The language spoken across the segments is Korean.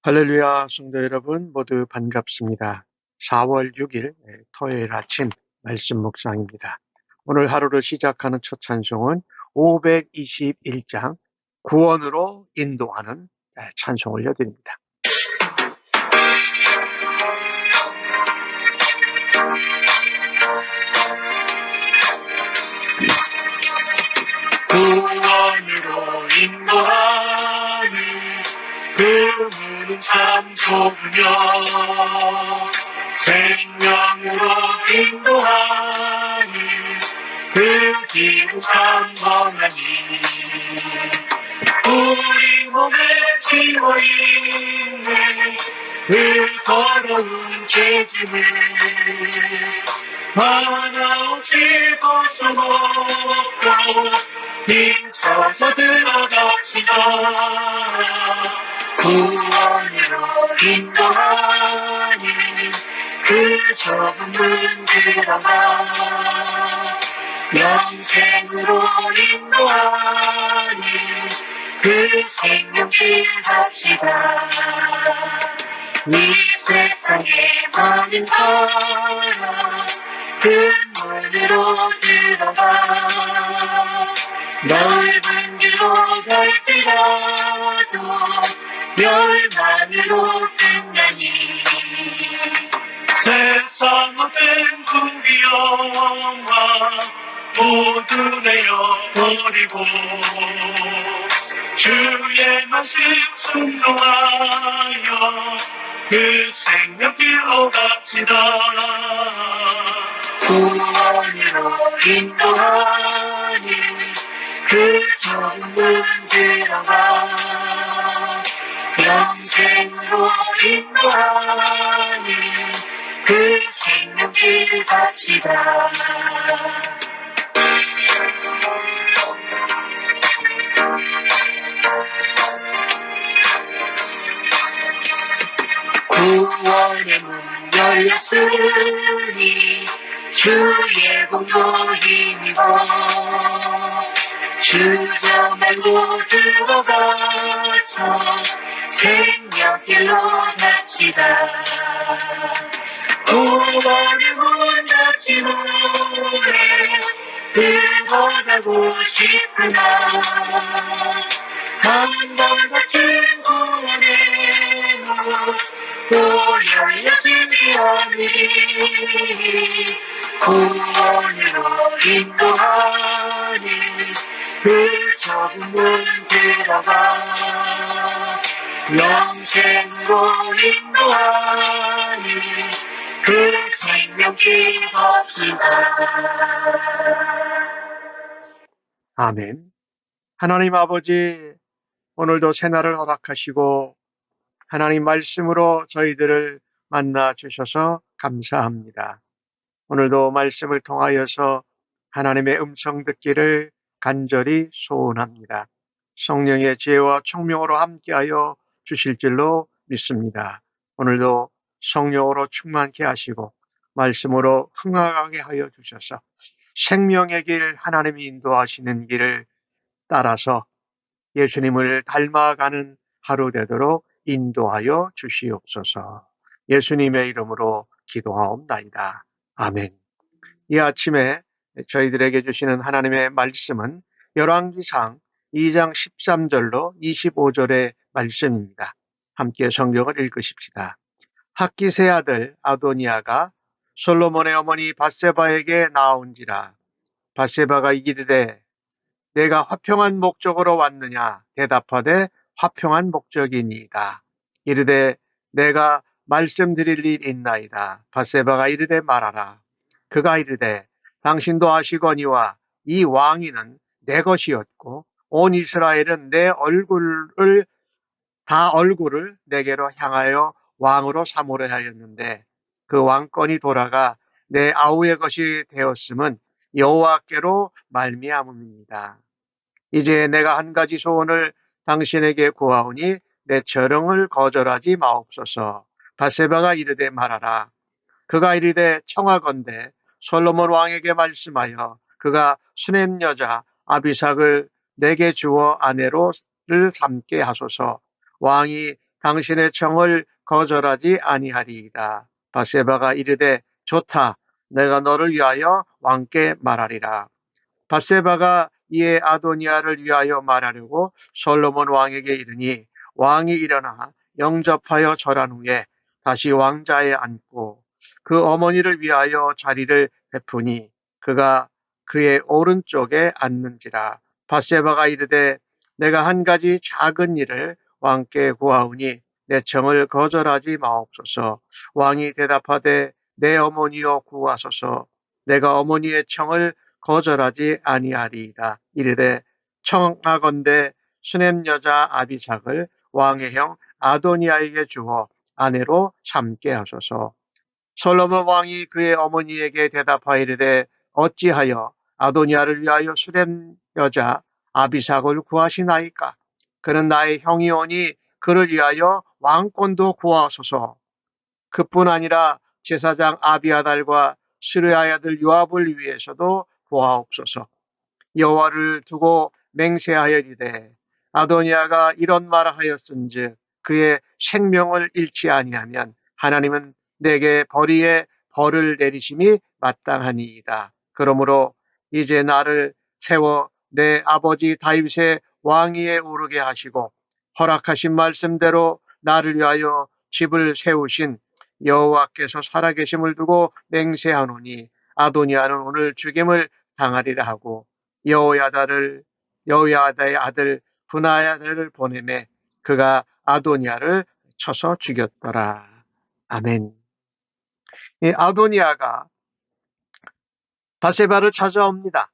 할렐루야, 성도 여러분 모두 반갑습니다. 4월 6일 토요일 아침 말씀 묵상입니다. 오늘 하루를 시작하는 첫 찬송은 521장 구원으로 인도하는 찬송 올려드립니다. 구원으로 인도하는 그 문은 참 좁으며 생명으로 인도하는 그 길은 참 험하니 우리 몸에 지워있는 그 더러운 죄짐을 하나 없이 벗어먹고 힘써서 들어갑시다. 구원으로 인도하는 그 좁은 문 들어가 영생으로 인도하는 그 생명길 갑시다. 이 세상에 많은 사람 그 문으로 들어가 넓은 길로 갈지라도 멸망으로 끝나니 세상 앞엔 구비영화 모두 내어버리고 주의 말씀 순종하여 그 생명길로 갑시다. 구원으로 인도하는 그 좁은 문 들어가 영생으로 인도하는 그 생명길 갑시다. 구원의 문 열렸으니 주의 공로 힘입어 주저 말고 들어가서 생명길로 갑시다. 구원의 문 닫힌 후에 들어가고 싶으나 한번 닫힌 구원의 문 또 열려지지 않으리. 구원으로 인도하는 그 좁은 문 들어가 영생으로 인도하는 그 생명길 갑시다. 아멘. 하나님 아버지, 오늘도 새날을 허락하시고 하나님 말씀으로 저희들을 만나 주셔서 감사합니다. 오늘도 말씀을 통하여서 하나님의 음성 듣기를 간절히 소원합니다. 성령의 지혜와 총명으로 함께하여 주실 줄로 믿습니다. 오늘도 성령으로 충만케 하시고 말씀으로 흥하게 하여 주셔서 생명의 길, 하나님이 인도하시는 길을 따라서 예수님을 닮아가는 하루 되도록 인도하여 주시옵소서. 예수님의 이름으로 기도하옵나이다. 아멘. 이 아침에 저희들에게 주시는 하나님의 말씀은 열왕기상 2장 13절로 25절의 말씀입니다. 함께 성경을 읽으십시다. 학기세 아들 아도니아가 솔로몬의 어머니 밧세바에게 나온지라. 밧세바가 이르되 내가 화평한 목적으로 왔느냐 대답하되 화평한 목적이니이다. 이르되 내가 말씀드릴 일 있나이다. 밧세바가 이르되 말하라. 그가 이르되 당신도 아시거니와 이 왕위는 내 것이었고 온 이스라엘은 내 얼굴을 내게로 향하여 왕으로 삼으려 하였는데 그 왕권이 돌아가 내 아우의 것이 되었음은 여호와께로 말미암음이니이다. 이제 내가 한 가지 소원을 당신에게 구하오니 내 절응을 거절하지 마옵소서. 밧세바가 이르되 말하라. 그가 이르되 청하건대 솔로몬 왕에게 말씀하여 그가 수넴 여자 아비삭을 내게 주어 아내로를 삼게 하소서. 왕이 당신의 청을 거절하지 아니하리이다. 밧세바가 이르되 좋다. 내가 너를 위하여 왕께 말하리라. 밧세바가 이에 아도니아를 위하여 말하려고 솔로몬 왕에게 이르니 왕이 일어나 영접하여 절한 후에 다시 왕자에 앉고 그 어머니를 위하여 자리를 베푸니 그가 그의 오른쪽에 앉는지라. 밧세바가 이르되 내가 한 가지 작은 일을 왕께 구하오니 내 청을 거절하지 마옵소서. 왕이 대답하되 내 어머니여 구하소서. 내가 어머니의 청을 거절하지 아니하리이다. 이르되 청하건대 수넴 여자 아비삭을 왕의 형 아도니아에게 주어 아내로 삼게 하소서. 솔로몬 왕이 그의 어머니에게 대답하이르되 어찌하여 아도니아를 위하여 수렘 여자 아비삭을 구하시나이까? 그는 나의 형이오니 그를 위하여 왕권도 구하소서. 그뿐 아니라 제사장 아비아달과 스루야의 아들 요압을 위해서도 구하옵소서. 여호와를 두고 맹세하여리되 아도니아가 이런 말을 하였은즉 그의 생명을 잃지 아니하면 하나님은 내게 벌이에 벌을 내리심이 마땅하니이다. 그러므로 이제 나를 세워 내 아버지 다윗의 왕위에 오르게 하시고 허락하신 말씀대로 나를 위하여 집을 세우신 여호와께서 살아계심을 두고 맹세하노니 아도니아는 오늘 죽임을 당하리라 하고 여호야다의 아들 분하야를 보내매 그가 아도니아를 쳐서 죽였더라. 아멘. 이 아도니아가 밧세바를 찾아옵니다.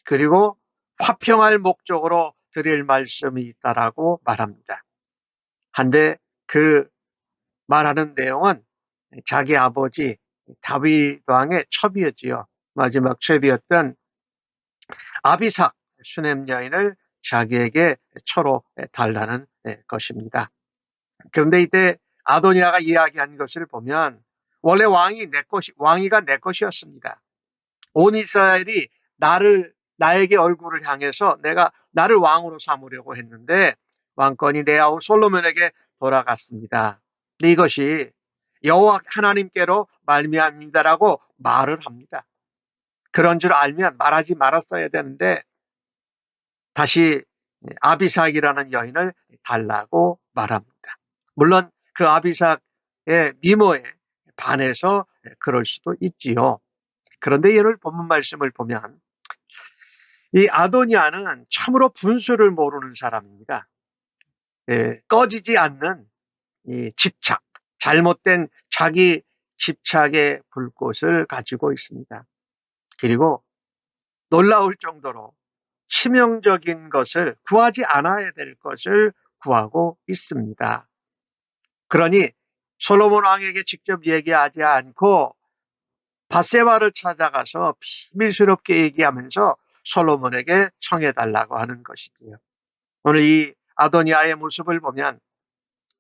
그리고 화평할 목적으로 드릴 말씀이 있다라고 말합니다. 한데 그 말하는 내용은 자기 아버지 다윗 왕의 첩이었지요. 마지막 첩이었던 아비삭 수넴 여인을 자기에게 처로 달라는 것입니다. 그런데 이때 아도니아가 이야기한 것을 보면 원래 왕위가 내 것이었습니다. 온 이스라엘이 나에게 얼굴을 향해서 나를 왕으로 삼으려고 했는데 왕권이 내 아우 솔로몬에게 돌아갔습니다. 근데 이것이 여호와 하나님께로 말미암니다라고 말을 합니다. 그런 줄 알면 말하지 말았어야 되는데 다시 아비삭이라는 여인을 달라고 말합니다. 물론 그 아비삭의 미모에 반해서 그럴 수도 있지요. 그런데 이를 본문 말씀을 보면 이 아도니아는 참으로 분수를 모르는 사람입니다. 꺼지지 않는 이 집착, 잘못된 자기 집착의 불꽃을 가지고 있습니다. 그리고 놀라울 정도로 치명적인 것을 구하지 않아야 될 것을 구하고 있습니다. 그러니 솔로몬 왕에게 직접 얘기하지 않고 밧세바를 찾아가서 비밀스럽게 얘기하면서 솔로몬에게 청해달라고 하는 것이지요. 오늘 이 아도니아의 모습을 보면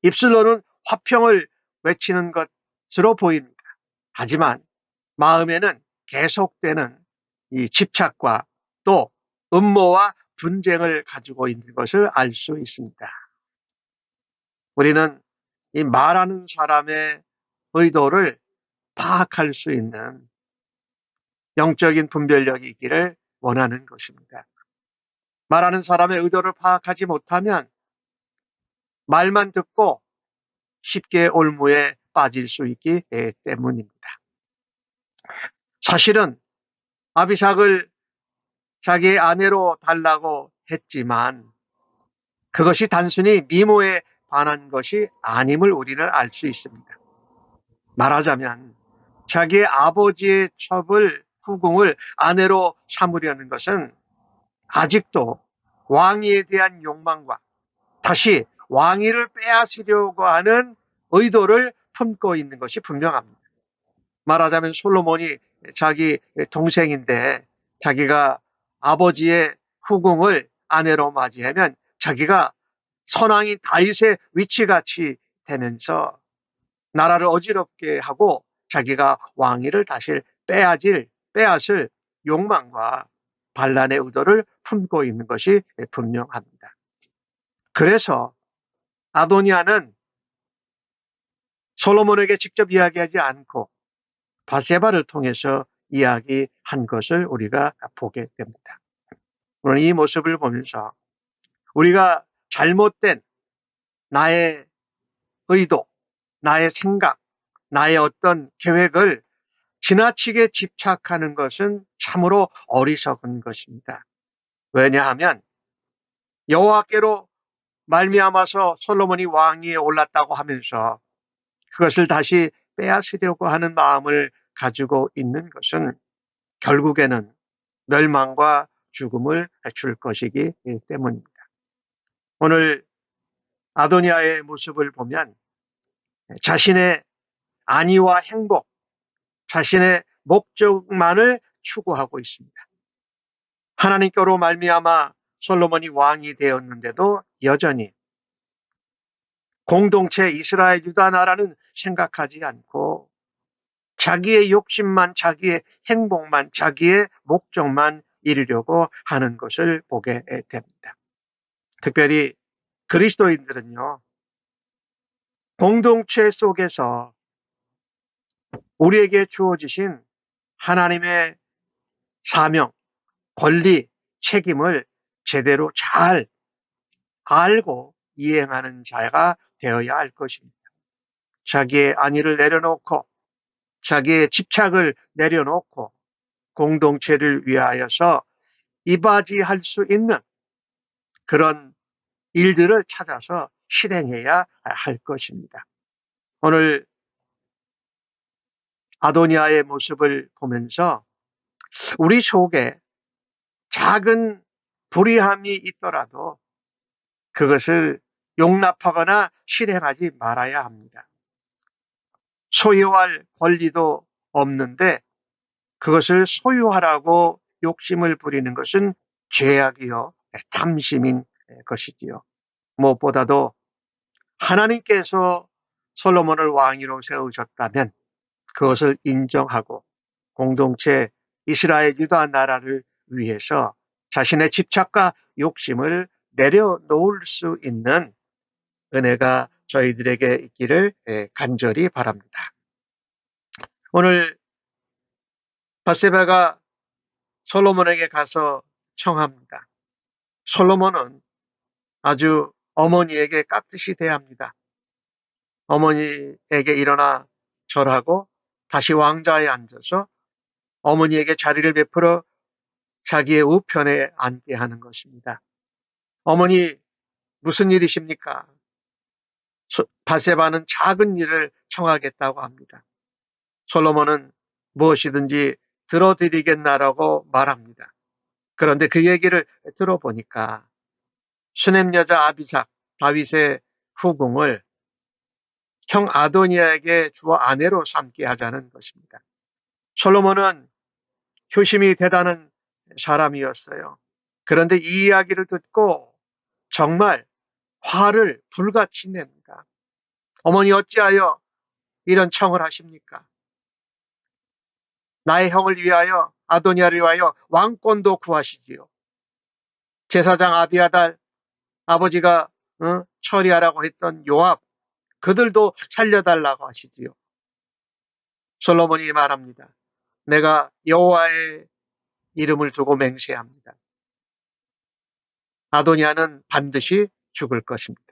입술로는 화평을 외치는 것으로 보입니다. 하지만 마음에는 계속되는 이 집착과 또 음모와 분쟁을 가지고 있는 것을 알 수 있습니다. 우리는 이 말하는 사람의 의도를 파악할 수 있는 영적인 분별력이 있기를 원하는 것입니다. 말하는 사람의 의도를 파악하지 못하면 말만 듣고 쉽게 올무에 빠질 수 있기 때문입니다. 사실은 아비삭을 자기의 아내로 달라고 했지만 그것이 단순히 미모에 반한 것이 아님을 우리는 알 수 있습니다. 말하자면 자기의 아버지의 후궁을 아내로 삼으려는 것은 아직도 왕위에 대한 욕망과 다시 왕위를 빼앗으려고 하는 의도를 품고 있는 것이 분명합니다. 말하자면 솔로몬이 자기 동생인데 자기가 아버지의 후궁을 아내로 맞이하면 자기가 선왕인 다윗의 위치같이 되면서 나라를 어지럽게 하고 자기가 왕위를 다시 빼앗을 욕망과 반란의 의도를 품고 있는 것이 분명합니다. 그래서 아도니아는 솔로몬에게 직접 이야기하지 않고 바세바를 통해서 이야기한 것을 우리가 보게 됩니다. 오늘 이 모습을 보면서 우리가 잘못된 나의 의도, 나의 생각, 나의 어떤 계획을 지나치게 집착하는 것은 참으로 어리석은 것입니다. 왜냐하면 여호와께로 말미암아서 솔로몬이 왕위에 올랐다고 하면서 그것을 다시 빼앗으려고 하는 마음을 가지고 있는 것은 결국에는 멸망과 죽음을 줄 것이기 때문입니다. 오늘 아도니아의 모습을 보면 자신의 안위와 행복, 자신의 목적만을 추구하고 있습니다. 하나님께로 말미암아 솔로몬이 왕이 되었는데도 여전히 공동체 이스라엘 유다 나라는 생각하지 않고 자기의 욕심만, 자기의 행복만, 자기의 목적만 이루려고 하는 것을 보게 됩니다. 특별히 그리스도인들은요, 공동체 속에서 우리에게 주어지신 하나님의 사명, 권리, 책임을 제대로 잘 알고 이행하는 자가 되어야 할 것입니다. 자기의 안위를 내려놓고 자기의 집착을 내려놓고 공동체를 위하여서 이바지할 수 있는 그런 일들을 찾아서 실행해야 할 것입니다. 오늘 아도니아의 모습을 보면서 우리 속에 작은 불의함이 있더라도 그것을 용납하거나 실행하지 말아야 합니다. 소유할 권리도 없는데 그것을 소유하라고 욕심을 부리는 것은 죄악이요 탐심인 것이지요. 무엇보다도 하나님께서 솔로몬을 왕위로 세우셨다면 그것을 인정하고 공동체 이스라엘 유다 나라를 위해서 자신의 집착과 욕심을 내려놓을 수 있는 은혜가 저희들에게 있기를 간절히 바랍니다. 오늘 바세바가 솔로몬에게 가서 청합니다. 솔로몬은 아주 어머니에게 깍듯이 대합니다. 어머니에게 일어나 절하고 다시 왕좌에 앉아서 어머니에게 자리를 베풀어 자기의 우편에 앉게 하는 것입니다. 어머니 무슨 일이십니까? 바세바는 작은 일을 청하겠다고 합니다. 솔로몬은 무엇이든지 들어드리겠나라고 말합니다. 그런데 그 얘기를 들어보니까 수넴 여자 아비삭, 다윗의 후궁을 형 아도니아에게 주어 아내로 삼게 하자는 것입니다. 솔로몬은 효심이 대단한 사람이었어요. 그런데 이 이야기를 듣고 정말 화를 불같이 냅니다. 어머니 어찌하여 이런 청을 하십니까? 나의 형을 위하여 아도니아를 위하여 왕권도 구하시지요. 제사장 아비아달 아버지가 처리하라고 했던 요압 그들도 살려달라고 하시지요. 솔로몬이 말합니다. 내가 여호와의 이름을 두고 맹세합니다. 아도니아는 반드시 죽을 것입니다.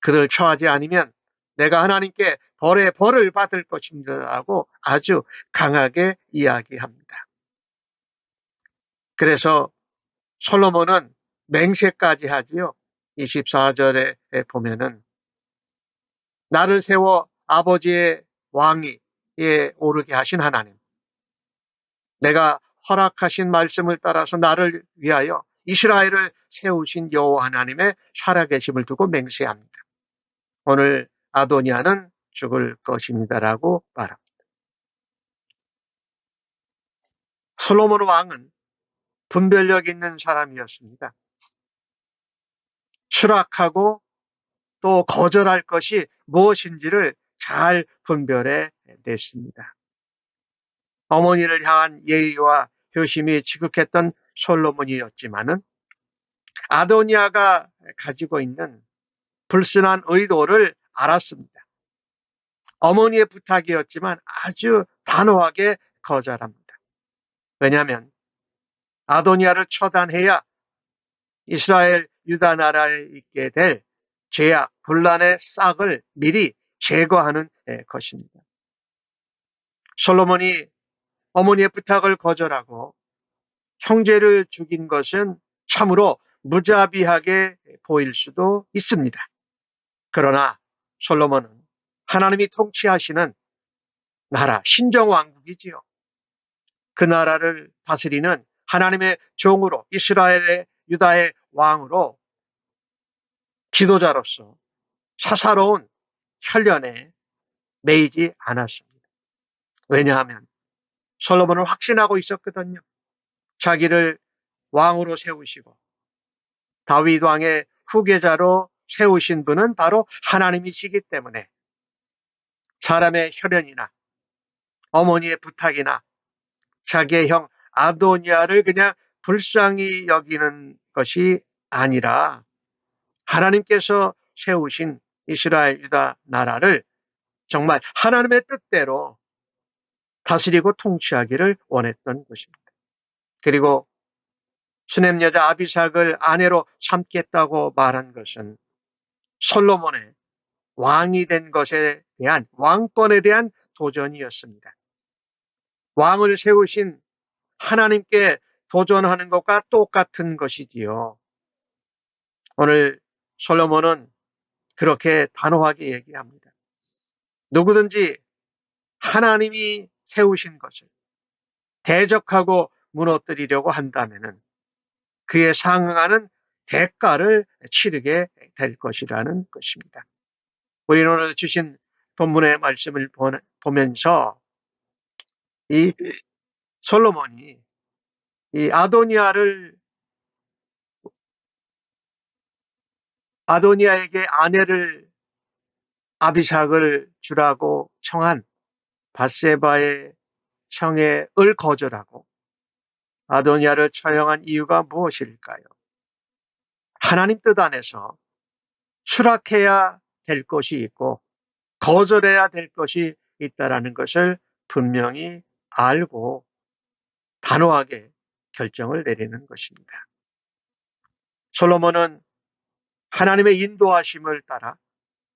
그를 처하지 않으면 내가 하나님께 벌의 벌을 받을 것입니다라고 아주 강하게 이야기합니다. 그래서 솔로몬은 맹세까지 하지요. 24절에 보면은 나를 세워 아버지의 왕위에 오르게 하신 하나님, 내가 허락하신 말씀을 따라서 나를 위하여 이스라엘을 세우신 여호와 하나님의 살아계심을 두고 맹세합니다. 오늘 아도니아는 죽을 것입니다라고 말합니다. 솔로몬 왕은 분별력 있는 사람이었습니다. 수락하고 또 거절할 것이 무엇인지를 잘 분별해 냈습니다. 어머니를 향한 예의와 효심이 지극했던 솔로몬이었지만은 아도니아가 가지고 있는 불순한 의도를 알았습니다. 어머니의 부탁이었지만 아주 단호하게 거절합니다. 왜냐하면 아도니아를 처단해야 이스라엘 유다 나라에 있게 될 죄악, 분란의 싹을 미리 제거하는 것입니다. 솔로몬이 어머니의 부탁을 거절하고 형제를 죽인 것은 참으로 무자비하게 보일 수도 있습니다. 그러나 솔로몬은 하나님이 통치하시는 나라, 신정왕국이지요. 그 나라를 다스리는 하나님의 종으로 이스라엘의 유다의 왕으로 지도자로서 사사로운 혈련에 매이지 않았습니다. 왜냐하면 솔로몬은 확신하고 있었거든요. 자기를 왕으로 세우시고 다윗 왕의 후계자로 세우신 분은 바로 하나님이시기 때문에 사람의 혈연이나 어머니의 부탁이나 자기의 형 아도니아를 그냥 불쌍히 여기는 것이 아니라 하나님께서 세우신 이스라엘 유다 나라를 정말 하나님의 뜻대로 다스리고 통치하기를 원했던 것입니다. 그리고 수냄 여자 아비삭을 아내로 삼겠다고 말한 것은 솔로몬의 왕이 된 것에 대한 왕권에 대한 도전이었습니다. 왕을 세우신 하나님께 도전하는 것과 똑같은 것이지요. 오늘 솔로몬은 그렇게 단호하게 얘기합니다. 누구든지 하나님이 세우신 것을 대적하고 무너뜨리려고 한다면 그에 상응하는 대가를 치르게 될 것이라는 것입니다. 우리는 오늘 주신 본문의 말씀을 보면서 이 솔로몬이 이 아도니아에게 아내를 아비삭을 주라고 청한 밧세바의 청해을 거절하고 아도니아를 처형한 이유가 무엇일까요? 하나님 뜻 안에서 수락해야 될 것이 있고 거절해야 될 것이 있다라는 것을 분명히 알고 단호하게 결정을 내리는 것입니다. 솔로몬은 하나님의 인도하심을 따라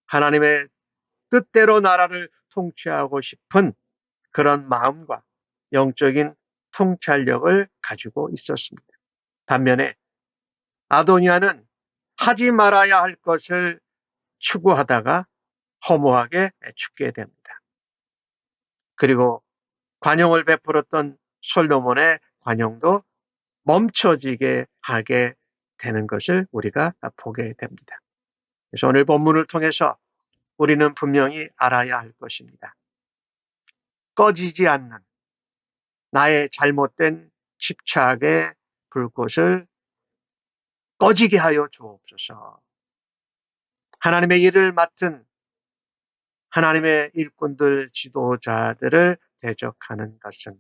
하나님의 뜻대로 나라를 통치하고 싶은 그런 마음과 영적인 통찰력을 가지고 있었습니다. 반면에 아도니아는 하지 말아야 할 것을 추구하다가 허무하게 죽게 됩니다. 그리고 관용을 베풀었던 솔로몬의 관용도 멈춰지게 하게 되는 것을 우리가 보게 됩니다. 그래서 오늘 본문을 통해서 우리는 분명히 알아야 할 것입니다. 꺼지지 않는 나의 잘못된 집착의 불꽃을 꺼지게 하여 주옵소서. 하나님의 일을 맡은 하나님의 일꾼들, 지도자들을 대적하는 것은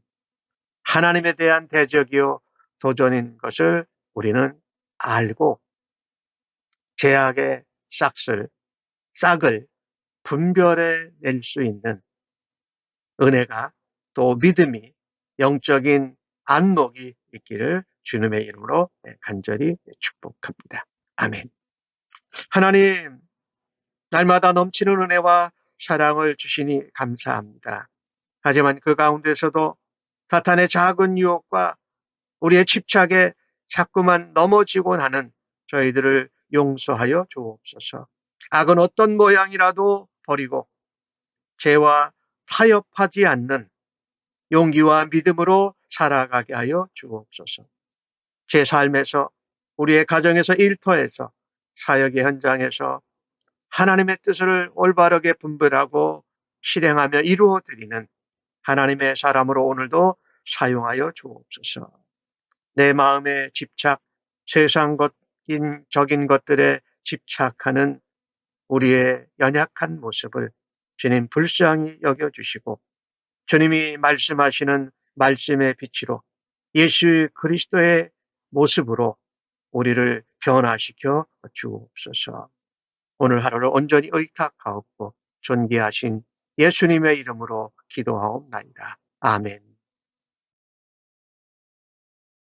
하나님에 대한 대적이요 도전인 것을 우리는 알고 죄악의 싹을 분별해 낼 수 있는 은혜가 또 믿음이 영적인 안목이 있기를 주님의 이름으로 간절히 축복합니다. 아멘. 하나님, 날마다 넘치는 은혜와 사랑을 주시니 감사합니다. 하지만 그 가운데서도 사탄의 작은 유혹과 우리의 집착에 자꾸만 넘어지곤 하는 저희들을 용서하여 주옵소서. 악은 어떤 모양이라도 버리고 죄와 타협하지 않는 용기와 믿음으로 살아가게 하여 주옵소서. 제 삶에서, 우리의 가정에서, 일터에서, 사역의 현장에서 하나님의 뜻을 올바르게 분별하고 실행하며 이루어드리는 하나님의 사람으로 오늘도 사용하여 주옵소서. 내 마음의 집착, 세상적인 것들에 집착하는 우리의 연약한 모습을 주님 불쌍히 여겨주시고 주님이 말씀하시는 말씀의 빛으로 예수 그리스도의 모습으로 우리를 변화시켜 주옵소서. 오늘 하루를 온전히 의탁하옵고 존귀하신 예수님의 이름으로 기도하옵나이다. 아멘.